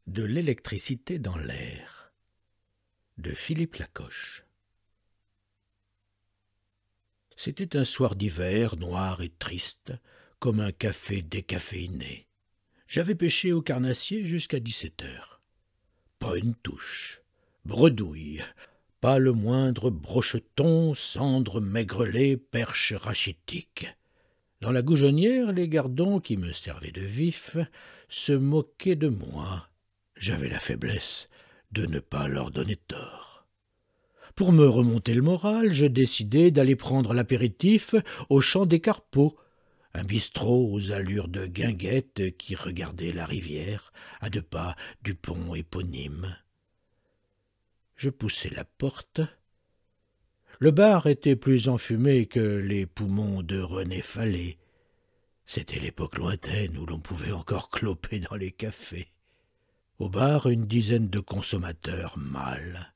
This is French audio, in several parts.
De l'électricité dans l'air de Philippe Lacoche. C'était un soir d'hiver, noir et triste, comme un café décaféiné. J'avais pêché au carnassier jusqu'à 17 heures. Pas une touche, bredouille, pas le moindre brocheton, cendre maigrelet, perche rachitique. Dans la goujonnière, les gardons, qui me servaient de vif, se moquaient de moi. J'avais la faiblesse de ne pas leur donner tort. Pour me remonter le moral, je décidai d'aller prendre l'apéritif au champ des Carpeaux, un bistrot aux allures de guinguette qui regardait la rivière à 2 pas du pont éponyme. Je poussai la porte. Le bar était plus enfumé que les poumons de René Fallet. C'était l'époque lointaine où l'on pouvait encore cloper dans les cafés. Au bar, une dizaine de consommateurs mâles,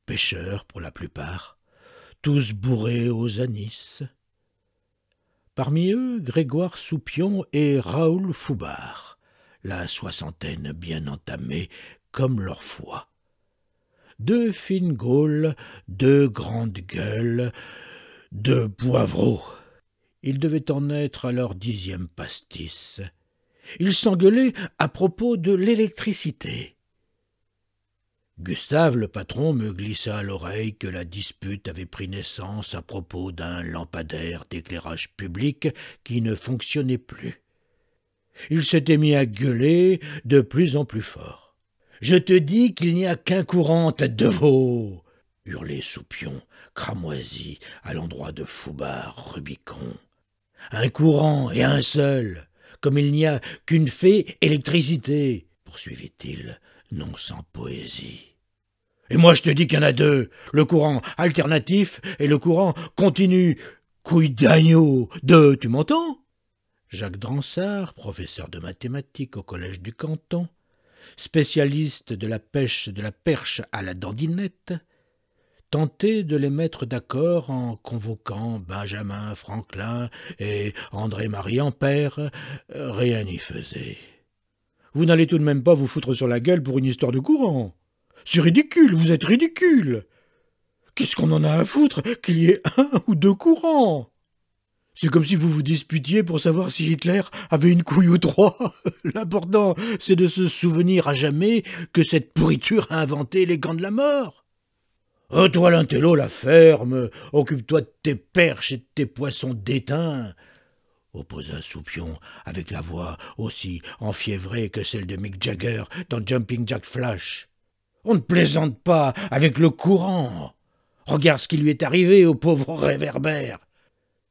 pêcheurs pour la plupart, tous bourrés aux anis. Parmi eux, Grégoire Soupion et Raoul Foubard, la soixantaine bien entamée comme leur foi. 2 fines gaules, 2 grandes gueules, 2 poivreaux. Ils devaient en être à leur 10e pastis. Ils s'engueulaient à propos de l'électricité. Gustave, le patron, me glissa à l'oreille que la dispute avait pris naissance à propos d'un lampadaire d'éclairage public qui ne fonctionnait plus. Il s'était mis à gueuler de plus en plus fort. « Je te dis qu'il n'y a qu'un courant, tête de veau !» hurlait Soupion, cramoisi à l'endroit de Foubard, Rubicon. « Un courant et un seul, comme il n'y a qu'une fée électricité, poursuivit-il, non sans poésie. Et moi je te dis qu'il y en a 2, le courant alternatif et le courant continu. Couille d'agneau, 2, tu m'entends? Jacques Dransart, professeur de mathématiques au collège du canton, spécialiste de la pêche de la perche à la dandinette, tentait de les mettre d'accord en convoquant Benjamin Franklin et André-Marie Ampère. Rien n'y faisait. « Vous n'allez tout de même pas vous foutre sur la gueule pour une histoire de courant. C'est ridicule, vous êtes ridicule. Qu'est-ce qu'on en a à foutre qu'il y ait 1 ou 2 courants? C'est comme si vous vous disputiez pour savoir si Hitler avait une couille ou 3. L'important, c'est de se souvenir à jamais que cette pourriture a inventé les gants de la mort. Oh, toi, l'intello, la ferme, occupe-toi de tes perches et de tes poissons d'étain, opposa Soupion avec la voix aussi enfiévrée que celle de Mick Jagger dans Jumping Jack Flash. On ne plaisante pas avec le courant. Regarde ce qui lui est arrivé au pauvre Réverbère.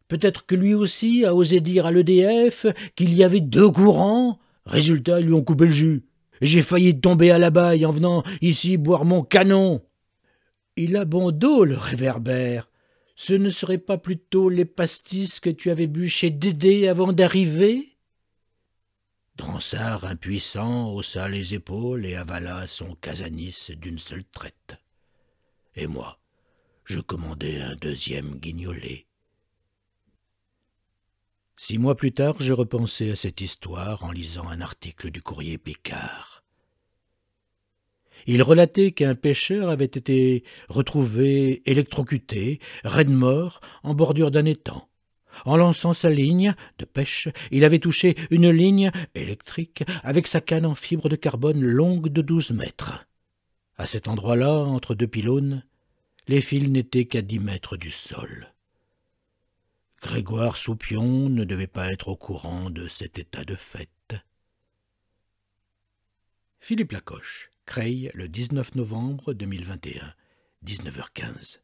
Peut-être que lui aussi a osé dire à l'EDF qu'il y avait 2 courants. Résultat, ils lui ont coupé le jus. Et j'ai failli tomber à la baille en venant ici boire mon canon. Il a bon dos, le Réverbère. Ce ne serait pas plutôt les pastis que tu avais bu chez Dédé avant d'arriver? Dransart, impuissant, haussa les épaules et avala son casanis d'une seule traite. Et moi, je commandai un 2e guignolet. 6 mois plus tard, je repensai à cette histoire en lisant un article du Courrier Picard. Il relatait qu'un pêcheur avait été retrouvé électrocuté, raide mort, en bordure d'un étang. En lançant sa ligne de pêche, il avait touché une ligne électrique avec sa canne en fibre de carbone longue de 12 mètres. À cet endroit-là, entre 2 pylônes, les fils n'étaient qu'à 10 mètres du sol. Grégoire Soupion ne devait pas être au courant de cet état de fait. Philippe Lacoche, Creil, le 19 novembre 2021, 19h15.